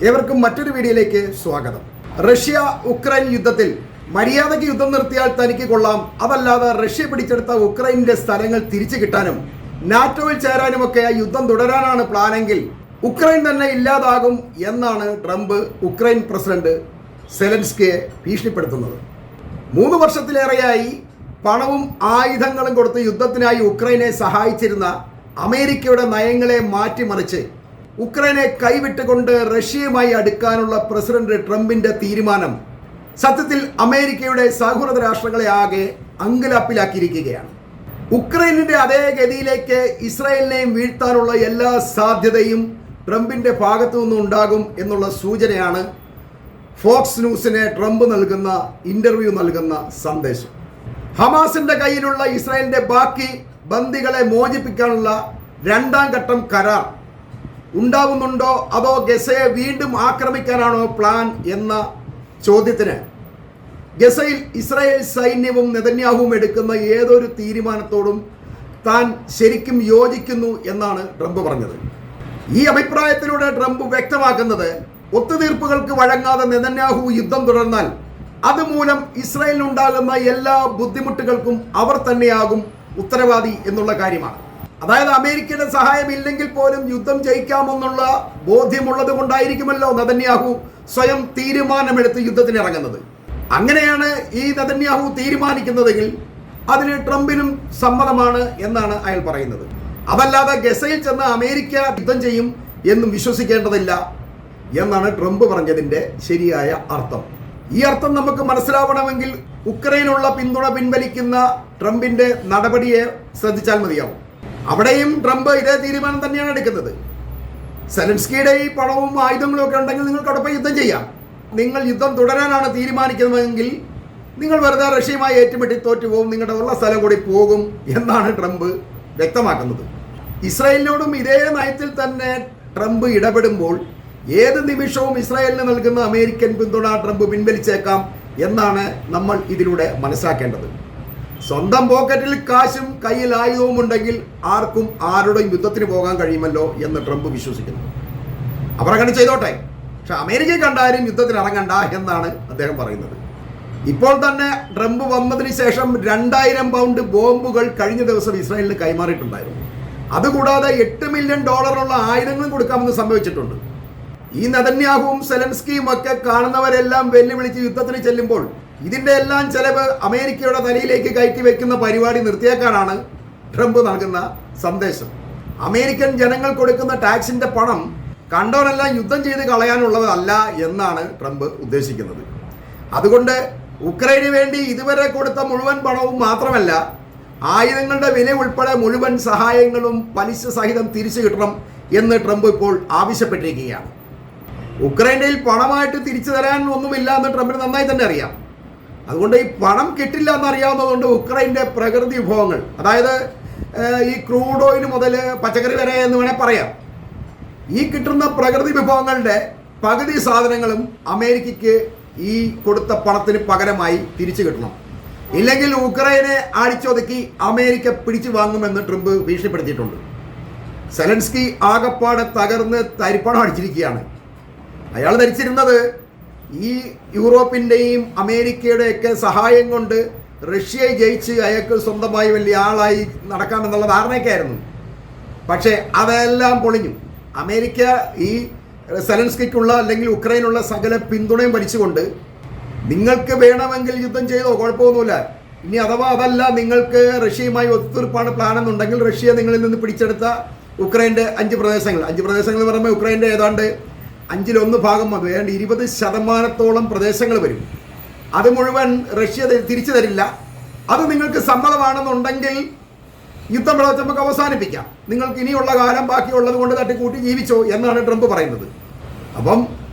ഏവർക്കും മറ്റൊരു വീഡിയോയിലേക്ക് സ്വാഗതം. റഷ്യ ഉക്രൈൻ യുദ്ധത്തിൽ മര്യാദയ്ക്ക് യുദ്ധം നിർത്തിയാൽ തനിക്ക് കൊള്ളാം, അതല്ലാതെ റഷ്യ പിടിച്ചെടുത്ത ഉക്രൈനിന്റെ സ്ഥലങ്ങൾ തിരിച്ചു കിട്ടാനും നാറ്റോയിൽ ചേരാനുമൊക്കെ യുദ്ധം തുടരാനാണ് പ്ലാനെങ്കിൽ ഉക്രൈൻ തന്നെ ഇല്ലാതാകും എന്നാണ് ട്രംപ് ഉക്രൈൻ പ്രസിഡന്റ് സെലൻസ്കിയെ ഭീഷണിപ്പെടുത്തുന്നത്. 3 വർഷത്തിലേറെയായി പണവും ആയുധങ്ങളും കൊടുത്ത് യുദ്ധത്തിനായി ഉക്രൈനെ സഹായിച്ചിരുന്ന അമേരിക്കയുടെ നയങ്ങളെ മാറ്റിമറിച്ച് ഉക്രൈനെ കൈവിട്ടുകൊണ്ട് റഷ്യയുമായി അടുക്കാനുള്ള പ്രസിഡന്റ് ട്രംപിന്റെ തീരുമാനം സത്യത്തിൽ അമേരിക്കയുടെ സൗഹൃദ രാഷ്ട്രങ്ങളെ ആകെ അങ്കലാപ്പിലാക്കിയിരിക്കുകയാണ്. ഉക്രൈനിന്റെ അതേ ഗതിയിലേക്ക് ഇസ്രായേലിനെയും വീഴ്ത്താനുള്ള എല്ലാ സാധ്യതയും ട്രംപിന്റെ ഭാഗത്തു നിന്നും ഉണ്ടാകും എന്നുള്ള സൂചനയാണ് ഫോക്സ് ന്യൂസിന് ട്രംപ് നൽകുന്ന ഇന്റർവ്യൂ നൽകുന്ന സന്ദേശം. ഹമാസിന്റെ കയ്യിലുള്ള ഇസ്രായേലിന്റെ ബാക്കി ബന്ദികളെ മോചിപ്പിക്കാനുള്ള 2ാം ഘട്ടം കരാർ ഉണ്ടാവുന്നുണ്ടോ, അതോ ഗസയെ വീണ്ടും ആക്രമിക്കാനാണോ പ്ലാൻ എന്ന ചോദ്യത്തിന് ഗസയിൽ ഇസ്രായേൽ സൈന്യവും നെതന്യാഹുവും എടുക്കുന്ന ഏതൊരു തീരുമാനത്തോടും താൻ ശരിക്കും യോജിക്കുന്നു എന്നാണ് ട്രംപ് പറഞ്ഞത്. ഈ അഭിപ്രായത്തിലൂടെ ട്രംപ് വ്യക്തമാക്കുന്നത് ഒത്തുതീർപ്പുകൾക്ക് വഴങ്ങാതെ നെതന്യാഹു യുദ്ധം തുടർന്നാൽ അതുമൂലം ഇസ്രായേലിനുണ്ടാകുന്ന എല്ലാ ബുദ്ധിമുട്ടുകൾക്കും അവർ തന്നെയാകും ഉത്തരവാദി എന്നുള്ള കാര്യമാണ്. അതായത് അമേരിക്കയുടെ സഹായം ഇല്ലെങ്കിൽ പോലും യുദ്ധം ജയിക്കാമെന്നുള്ള ബോധ്യമുള്ളത് കൊണ്ടായിരിക്കുമല്ലോ നെതന്യാഹു സ്വയം തീരുമാനമെടുത്ത് യുദ്ധത്തിനിറങ്ങുന്നത്. അങ്ങനെയാണ് ഈ നെതന്യാഹു തീരുമാനിക്കുന്നതെങ്കിൽ അതിന് ട്രംപിനും സമ്മതമാണ് എന്നാണ് അയാൾ പറയുന്നത്. അതല്ലാതെ ഗസയിൽ ചെന്ന് അമേരിക്ക യുദ്ധം ചെയ്യും എന്നും വിശ്വസിക്കേണ്ടതില്ല എന്നാണ് ട്രംപ് പറഞ്ഞതിൻ്റെ ശരിയായ അർത്ഥം. ഈ അർത്ഥം നമുക്ക് മനസ്സിലാവണമെങ്കിൽ ഉക്രൈനുള്ള പിന്തുണ പിൻവലിക്കുന്ന ട്രംപിന്റെ നടപടിയെ ശ്രദ്ധിച്ചാൽ മതിയാവും. അവിടെയും ട്രംപ് ഇതേ തീരുമാനം തന്നെയാണ് എടുക്കുന്നത്. സെലൻസ്കിയുടെ ഈ പണവും ആയുധങ്ങളും ഒക്കെ ഉണ്ടെങ്കിൽ നിങ്ങൾക്ക് അവിടെ പോയി യുദ്ധം ചെയ്യാം. നിങ്ങൾ യുദ്ധം തുടരാനാണ് തീരുമാനിക്കുന്നതെങ്കിൽ നിങ്ങൾ വെറുതെ റഷ്യയുമായി ഏറ്റുമുട്ടി തോറ്റുപോകും, നിങ്ങളുടെ ഉള്ള സ്ഥലം കൂടി പോകും എന്നാണ് ട്രംപ് വ്യക്തമാക്കുന്നത്. ഇസ്രായേലിനോടും ഇതേ നയത്തിൽ തന്നെ ട്രംപ് ഇടപെടുമ്പോൾ ഏത് നിമിഷവും ഇസ്രായേലിന് നൽകുന്ന അമേരിക്കൻ പിന്തുണ ട്രംപ് പിൻവലിച്ചേക്കാം എന്നാണ് നമ്മൾ ഇതിലൂടെ മനസ്സിലാക്കേണ്ടത്. സ്വന്തം പോക്കറ്റിൽ കാശും കയ്യിൽ ആയുധവും ഉണ്ടെങ്കിൽ ആർക്കും ആരുടെയും യുദ്ധത്തിന് പോകാൻ കഴിയുമല്ലോ എന്ന് ട്രംപ് വിശ്വസിക്കുന്നു. അവർ അങ്ങനെ ചെയ്തോട്ടെ, പക്ഷെ അമേരിക്കയെ കണ്ടാലും യുദ്ധത്തിന് ഇറങ്ങണ്ട എന്നാണ് അദ്ദേഹം പറയുന്നത്. ഇപ്പോൾ തന്നെ ട്രംപ് വന്നതിന് ശേഷം 2000 പൗണ്ട് ബോംബുകൾ കഴിഞ്ഞ ദിവസം ഇസ്രായേലിന് കൈമാറിയിട്ടുണ്ടായിരുന്നു. അതുകൂടാതെ $8 മില്യൺ ആയുധങ്ങളും കൊടുക്കാമെന്ന് സംഭവിച്ചിട്ടുണ്ട്. ഈ നെതന്യാഹുവും സെലൻസ്കിയും ഒക്കെ കാണുന്നവരെല്ലാം വെല്ലുവിളിച്ച് യുദ്ധത്തിന് ചെല്ലുമ്പോൾ ഇതിന്റെ എല്ലാം ചെലവ് അമേരിക്കയുടെ തലയിലേക്ക് കയറ്റി വെക്കുന്ന പരിപാടി നിർത്തിയേക്കാനാണ് ട്രംപ് നൽകുന്ന സന്ദേശം. അമേരിക്കൻ ജനങ്ങൾ കൊടുക്കുന്ന ടാക്സിന്റെ പണം കണ്ടവനെല്ലാം യുദ്ധം ചെയ്ത് കളയാനുള്ളതല്ല എന്നാണ് ട്രംപ് ഉദ്ദേശിക്കുന്നത്. അതുകൊണ്ട് ഉക്രൈന് വേണ്ടി ഇതുവരെ കൊടുത്ത മുഴുവൻ പണവും മാത്രമല്ല, ആയുധങ്ങളുടെ വില ഉൾപ്പെടെ മുഴുവൻ സഹായങ്ങളും പലിശ സഹിതം തിരിച്ചു കിട്ടണം എന്ന് ട്രംപ് ഇപ്പോൾ ആവശ്യപ്പെട്ടിരിക്കുകയാണ്. ഉക്രൈനിൽ പണമായിട്ട് തിരിച്ചു തരാൻ ഒന്നുമില്ല എന്ന് ട്രംപിന് നന്നായി തന്നെ അറിയാം. അതുകൊണ്ട് ഈ പണം കിട്ടില്ല എന്നറിയാവുന്നതുകൊണ്ട് ഉക്രൈൻ്റെ പ്രകൃതി വിഭവങ്ങൾ, അതായത് ഈ ക്രൂഡ് ഓയിൽ മുതൽ പച്ചക്കറി വരെ എന്ന് വേണേൽ പറയാം, ഈ കിട്ടുന്ന പ്രകൃതി വിഭവങ്ങളുടെ പകുതി സാധനങ്ങളും അമേരിക്കയ്ക്ക് ഈ കൊടുത്ത പണത്തിന് പകരമായി തിരിച്ചു കിട്ടണം. ഇല്ലെങ്കിൽ ഉക്രൈനെ അടിച്ചൊതുക്കി അമേരിക്ക പിടിച്ചു വാങ്ങുമെന്ന് ട്രംപ് ഭീഷണിപ്പെടുത്തിയിട്ടുണ്ട്. സെലൻസ്കി ആകപ്പാടെ തകർന്ന് തരിപ്പണം അടിച്ചിരിക്കുകയാണ്. അയാൾ ധരിച്ചിരുന്നത് ഈ യൂറോപ്പിൻ്റെയും അമേരിക്കയുടെയൊക്കെ സഹായം കൊണ്ട് റഷ്യയെ ജയിച്ച് അയാൾക്ക് സ്വന്തമായി വലിയ ആളായി നടക്കാമെന്നുള്ള ധാരണയൊക്കെ ആയിരുന്നു. പക്ഷേ അതെല്ലാം പൊളിഞ്ഞു. അമേരിക്ക ഈ സെലൻസ്കിക്കുള്ള അല്ലെങ്കിൽ ഉക്രൈനുള്ള സകല പിന്തുണയും വലിച്ചുകൊണ്ട് നിങ്ങൾക്ക് വേണമെങ്കിൽ യുദ്ധം ചെയ്തോ, കുഴപ്പമൊന്നുമില്ല, ഇനി അഥവാ അതല്ല നിങ്ങൾക്ക് റഷ്യയുമായി ഒത്തുതീർപ്പാണ് പ്ലാൻ എന്നുണ്ടെങ്കിൽ റഷ്യ നിങ്ങളിൽ നിന്ന് പിടിച്ചെടുത്ത ഉക്രൈൻ്റെ 5 പ്രദേശങ്ങൾ പറയുമ്പോൾ ഉക്രൈൻ്റെ ഏതാണ്ട് 1/5 ഭാഗം അത് ഏതാണ്ട് 20% പ്രദേശങ്ങൾ വരും. അത് മുഴുവൻ റഷ്യ തിരിച്ചു തരില്ല. അത് നിങ്ങൾക്ക് സമ്മതമാണെന്നുണ്ടെങ്കിൽ യുദ്ധം നമുക്ക് അവസാനിപ്പിക്കാം, നിങ്ങൾക്ക് ഇനിയുള്ള കാലം ബാക്കിയുള്ളത് കൊണ്ട് തട്ടിക്കൂട്ടി ജീവിച്ചോ എന്നാണ് ട്രംപ് പറയുന്നത്. അപ്പം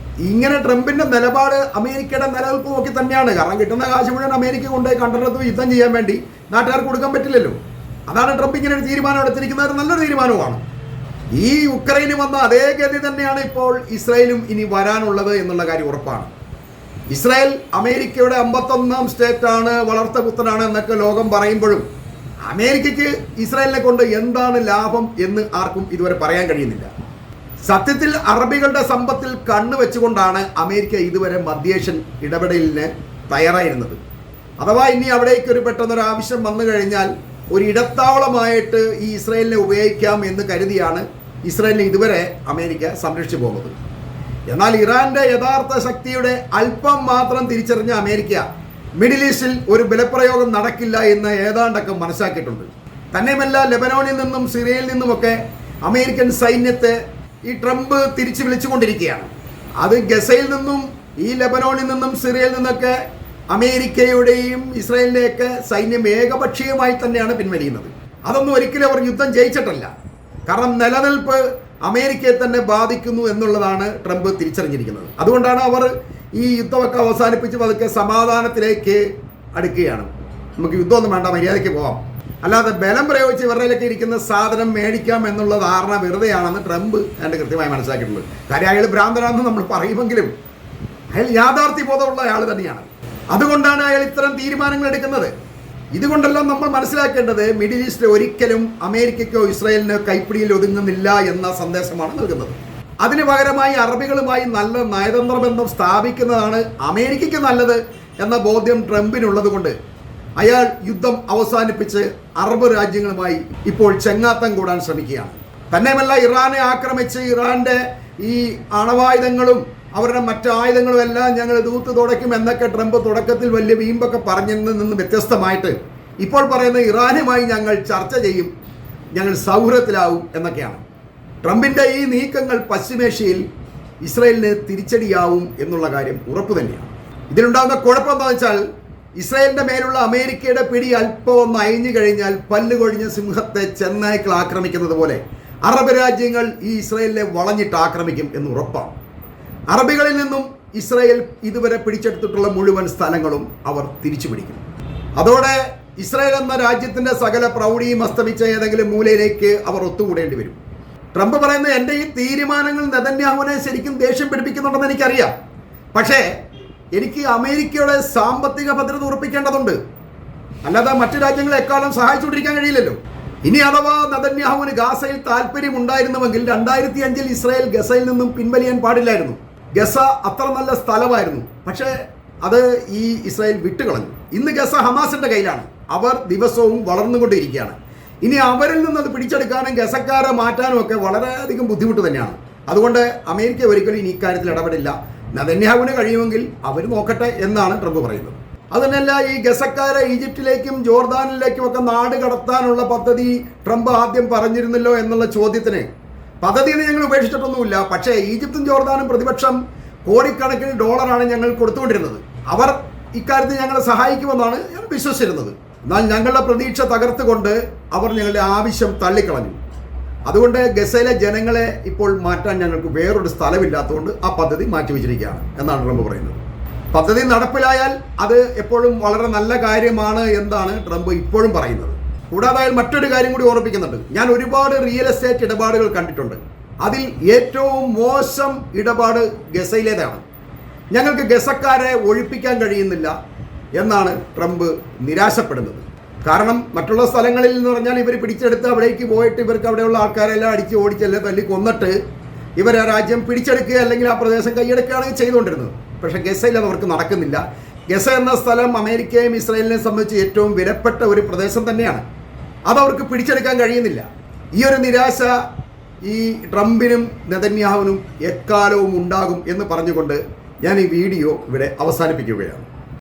ഇങ്ങനെ ട്രംപിന്റെ നിലപാട് അമേരിക്കയുടെ നിലനിൽപ്പ് നോക്കി തന്നെയാണ്. കാരണം കിട്ടുന്ന കാശ് മുഴുവൻ അമേരിക്ക കൊണ്ടുപോയി കണ്ടെടുത്ത് യുദ്ധം ചെയ്യാൻ വേണ്ടി നാട്ടുകാർക്ക് കൊടുക്കാൻ പറ്റില്ലല്ലോ. അതാണ് ട്രംപ് ഇങ്ങനെ ഒരു തീരുമാനം എടുത്തിരിക്കുന്നത്. നല്ലൊരു തീരുമാനമാണ്. ഈ ഉക്രൈന് വന്ന അതേ ഗതി തന്നെയാണ് ഇപ്പോൾ ഇസ്രായേലും ഇനി വരാനുള്ളത് എന്നുള്ള കാര്യം ഉറപ്പാണ്. ഇസ്രായേൽ അമേരിക്കയുടെ 51ാം സ്റ്റേറ്റാണ്, വളർത്തപുത്രനാണ് എന്നൊക്കെ ലോകം പറയുമ്പോഴും അമേരിക്കയ്ക്ക് ഇസ്രായേലിനെ കൊണ്ട് എന്താണ് ലാഭം എന്ന് ആർക്കും ഇതുവരെ പറയാൻ കഴിയുന്നില്ല. സത്യത്തിൽ അറബികളുടെ സമ്പത്തിൽ കണ്ണുവെച്ചുകൊണ്ടാണ് അമേരിക്ക ഇതുവരെ മധ്യേഷ്യൻ ഇടപെടലിന് തയ്യാറായിരുന്നത്. അഥവാ ഇനി അവിടേക്ക് ഒരു പെട്ടെന്നൊരു ആവശ്യം വന്നു കഴിഞ്ഞാൽ ഒരു ഇടത്താവളമായിട്ട് ഈ ഇസ്രായേലിനെ ഉപയോഗിക്കാം എന്ന് കരുതിയാണ് ഇസ്രായേലിനെ ഇതുവരെ അമേരിക്ക സംരക്ഷിച്ചു പോകുന്നത്. എന്നാൽ ഇറാന്റെ യഥാർത്ഥ ശക്തിയുടെ അല്പം മാത്രം തിരിച്ചറിഞ്ഞ അമേരിക്ക മിഡിൽ ഈസ്റ്റിൽ ഒരു ബലപ്രയോഗം നടക്കില്ല എന്ന് ഏതാണ്ടൊക്കെ മനസ്സിലാക്കിയിട്ടുണ്ട്. തന്നെയുമല്ല, ലെബനോണിൽ നിന്നും സിറിയയിൽ നിന്നുമൊക്കെ അമേരിക്കൻ സൈന്യത്തെ ഈ ട്രംപ് തിരിച്ചു വിളിച്ചുകൊണ്ടിരിക്കുകയാണ്. അത് ഗസയിൽ നിന്നും ഈ ലെബനോണിൽ നിന്നും സിറിയയിൽ നിന്നൊക്കെ അമേരിക്കയുടെയും ഇസ്രായേലിൻ്റെയൊക്കെ സൈന്യം ഏകപക്ഷീയമായി തന്നെയാണ് പിൻവലിയുന്നത്. അതൊന്നും ഒരിക്കലും അവർ യുദ്ധം ജയിച്ചിട്ടല്ല. കാരണം നിലനിൽപ്പ് അമേരിക്കയെ തന്നെ ബാധിക്കുന്നു എന്നുള്ളതാണ് ട്രംപ് തിരിച്ചറിഞ്ഞിരിക്കുന്നത്. അതുകൊണ്ടാണ് അവർ ഈ യുദ്ധമൊക്കെ അവസാനിപ്പിച്ച് പതുക്കെ സമാധാനത്തിലേക്ക് അടുക്കുകയാണ്. നമുക്ക് യുദ്ധമൊന്നും വേണ്ട, മര്യാദയ്ക്ക് പോവാം, അല്ലാതെ ബലം പ്രയോഗിച്ച് ഇവരുടെയിലൊക്കെ ഇരിക്കുന്ന സാധനം മേടിക്കാം എന്നുള്ള ധാരണ വെറുതെയാണെന്ന് ട്രംപ് എൻ്റെ കൃത്യമായി മനസ്സിലാക്കിയിട്ടുള്ളത്. കാര്യം അയാൾ ഭ്രാന്തനാണെന്ന് നമ്മൾ പറയുമെങ്കിലും അയാൾ യാഥാർത്ഥ്യബോധമുള്ള അയാൾ തന്നെയാണ്. അതുകൊണ്ടാണ് അയാൾ ഇത്തരം തീരുമാനങ്ങൾ എടുക്കുന്നത്. ഇതുകൊണ്ടെല്ലാം നമ്മൾ മനസ്സിലാക്കേണ്ടത് മിഡിൽ ഈസ്റ്റ് ഒരിക്കലും അമേരിക്കയ്ക്കോ ഇസ്രായേലിനോ കൈപ്പിടിയിൽ ഒതുങ്ങുന്നില്ല എന്ന സന്ദേശമാണ് നൽകുന്നത്. അതിന് പകരമായി അറബികളുമായി നല്ല നയതന്ത്ര ബന്ധം സ്ഥാപിക്കുന്നതാണ് അമേരിക്കയ്ക്ക് നല്ലത് എന്ന ബോധ്യം ട്രംപിനുള്ളത് കൊണ്ട് അയാൾ യുദ്ധം അവസാനിപ്പിച്ച് അറബ് രാജ്യങ്ങളുമായി ഇപ്പോൾ ചെങ്ങാത്തം കൂടാൻ ശ്രമിക്കുകയാണ്. തന്നെയുമല്ല, ഇറാനെ ആക്രമിച്ച് ഇറാന്റെ ഈ അണവായുധങ്ങളും അവരുടെ മറ്റ് ആയുധങ്ങളും എല്ലാം ഞങ്ങൾ ദൂത്ത് തുടയ്ക്കും എന്നൊക്കെ ട്രംപ് തുടക്കത്തിൽ വലിയ വീമ്പൊക്കെ പറഞ്ഞതിൽ നിന്ന് വ്യത്യസ്തമായിട്ട് ഇപ്പോൾ പറയുന്നത് ഇറാനുമായി ഞങ്ങൾ ചർച്ച ചെയ്യും, ഞങ്ങൾ സൗഹൃദത്തിലാവും എന്നൊക്കെയാണ്. ട്രംപിൻ്റെ ഈ നീക്കങ്ങൾ പശ്ചിമേഷ്യയിൽ ഇസ്രായേലിന് തിരിച്ചടിയാവും എന്നുള്ള കാര്യം ഉറപ്പ് തന്നെയാണ്. ഇതിലുണ്ടാകുന്ന കുഴപ്പം എന്താണെന്ന് വെച്ചാൽ, ഇസ്രായേലിൻ്റെ മേലുള്ള അമേരിക്കയുടെ പിടി അല്പം ഒന്ന് അയഞ്ഞു കഴിഞ്ഞാൽ പല്ലുകൊഴിഞ്ഞ സിംഹത്തെ ചെന്നായ്ക്കൾ ആക്രമിക്കുന്നത് പോലെ അറബ് രാജ്യങ്ങൾ ഈ ഇസ്രായേലിനെ വളഞ്ഞിട്ട് ആക്രമിക്കും എന്ന് ഉറപ്പാണ്. അറബികളിൽ നിന്നും ഇസ്രായേൽ ഇതുവരെ പിടിച്ചെടുത്തിട്ടുള്ള മുഴുവൻ സ്ഥലങ്ങളും അവർ തിരിച്ചു പിടിക്കും. അതോടെ ഇസ്രായേൽ എന്ന രാജ്യത്തിൻ്റെ സകല പ്രൗഢിയും അസ്തമിച്ച ഏതെങ്കിലും മൂലയിലേക്ക് അവർ ഒത്തുകൂടേണ്ടി വരും. ട്രംപ് പറയുന്നത് എൻ്റെ ഈ തീരുമാനങ്ങൾ നെതന്യാഹുവിനെ ശരിക്കും ദേഷ്യം പിടിപ്പിക്കുന്നുണ്ടെന്ന് എനിക്കറിയാം, പക്ഷേ എനിക്ക് അമേരിക്കയുടെ സാമ്പത്തിക ഭദ്രത ഉറപ്പിക്കേണ്ടതുണ്ട്, അല്ലാതെ മറ്റു രാജ്യങ്ങളെ എക്കാലം സഹായിച്ചുകൊണ്ടിരിക്കാൻ കഴിയില്ലല്ലോ. ഇനി അഥവാ നെതന്യാഹുവിന് ഗാസയിൽ താല്പര്യമുണ്ടായിരുന്നുവെങ്കിൽ 2005 ഇസ്രായേൽ ഗസയിൽ നിന്നും പിൻവലിയാൻ പാടില്ലായിരുന്നു. ഗസ അത്ര നല്ല സ്ഥലമായിരുന്നു, പക്ഷേ അത് ഈ ഇസ്രായേൽ വിട്ടുകളഞ്ഞു. ഇന്ന് ഗസ ഹമാസിന്റെ കയ്യിലാണ്. അവർ ദിവസവും വളർന്നുകൊണ്ടിരിക്കുകയാണ്. ഇനി അവരിൽ നിന്ന് അത് പിടിച്ചെടുക്കാനും ഗസക്കാരെ മാറ്റാനും ഒക്കെ വളരെയധികം ബുദ്ധിമുട്ട് തന്നെയാണ്. അതുകൊണ്ട് അമേരിക്ക ഒരിക്കലും ഇനി ഇക്കാര്യത്തിൽ ഇടപെടില്ല. നെതന്യാഹുവിന് കഴിയുമെങ്കിൽ അവർ നോക്കട്ടെ എന്നാണ് ട്രംപ് പറയുന്നത്. അതുതന്നെയല്ല, ഈ ഗസക്കാരെ ഈജിപ്തിലേക്കും ജോർദാനിലേക്കും ഒക്കെ നാട് കടത്താനുള്ള പദ്ധതി ട്രംപ് ആദ്യം പറഞ്ഞിരുന്നല്ലോ എന്നുള്ള ചോദ്യത്തിന് പദ്ധതിയിൽ ഞങ്ങൾ ഉപേക്ഷിച്ചിട്ടൊന്നുമില്ല, പക്ഷേ ഈജിപ്തും ജോർദാനും പ്രതിപക്ഷം കോടിക്കണക്കിന് ഡോളറാണ് ഞങ്ങൾ കൊടുത്തുകൊണ്ടിരുന്നത്. അവർ ഇക്കാര്യത്തിൽ ഞങ്ങളെ സഹായിക്കുമെന്നാണ് ഞാൻ വിശ്വസിച്ചിരുന്നത്. എന്നാൽ ഞങ്ങളുടെ പ്രതീക്ഷ തകർത്തുകൊണ്ട് അവർ ഞങ്ങളുടെ ആവശ്യം തള്ളിക്കളഞ്ഞു. അതുകൊണ്ട് ഗസയിലെ ജനങ്ങളെ ഇപ്പോൾ മാറ്റാൻ ഞങ്ങൾക്ക് വേറൊരു സ്ഥലമില്ലാത്തതുകൊണ്ട് ആ പദ്ധതി മാറ്റിവെച്ചിരിക്കുകയാണ് എന്നാണ് ട്രംപ് പറയുന്നത്. പദ്ധതി നടപ്പിലായാൽ അത് എപ്പോഴും വളരെ നല്ല കാര്യമാണ് എന്നാണ് ട്രംപ് ഇപ്പോഴും പറയുന്നത്. കൂടാതെ മറ്റൊരു കാര്യം കൂടി ഓർമ്മിപ്പിക്കുന്നുണ്ട്. ഞാൻ ഒരുപാട് റിയൽ എസ്റ്റേറ്റ് ഇടപാടുകൾ കണ്ടിട്ടുണ്ട്. അതിൽ ഏറ്റവും മോശം ഇടപാട് ഗസയിലേതാണ്. ഞങ്ങൾക്ക് ഗസക്കാരെ ഒഴിപ്പിക്കാൻ കഴിയുന്നില്ല എന്നാണ് ട്രംപ് നിരാശപ്പെടുന്നത്. കാരണം മറ്റുള്ള സ്ഥലങ്ങളിൽ എന്ന് പറഞ്ഞാൽ ഇവർ പിടിച്ചെടുത്ത് അവിടേക്ക് പോയിട്ട് ഇവർക്ക് അവിടെയുള്ള ആൾക്കാരെല്ലാം അടിച്ച് ഓടിച്ചല്ലേ തല്ലി കൊന്നിട്ട് ഇവർ ആ രാജ്യം പിടിച്ചെടുക്കുക അല്ലെങ്കിൽ ആ പ്രദേശം കൈയെടുക്കുകയാണ് ചെയ്തുകൊണ്ടിരുന്നത്. പക്ഷേ ഗസയിൽ അത് അവർക്ക് നടക്കുന്നില്ല. ഗസ എന്ന സ്ഥലം അമേരിക്കയും ഇസ്രായേലിനെ സംബന്ധിച്ച് ഏറ്റവും വിലപ്പെട്ട ഒരു പ്രദേശം തന്നെയാണ്. അതവർക്ക് പിടിച്ചെടുക്കാൻ കഴിയുന്നില്ല. ഈ ഒരു നിരാശ ഈ ട്രംപിനും നെതന്യാഹുവിനും എക്കാലവും ഉണ്ടാകും എന്ന് പറഞ്ഞുകൊണ്ട് ഞാൻ ഈ വീഡിയോ ഇവിടെ അവസാനിപ്പിക്കുകയാണ്.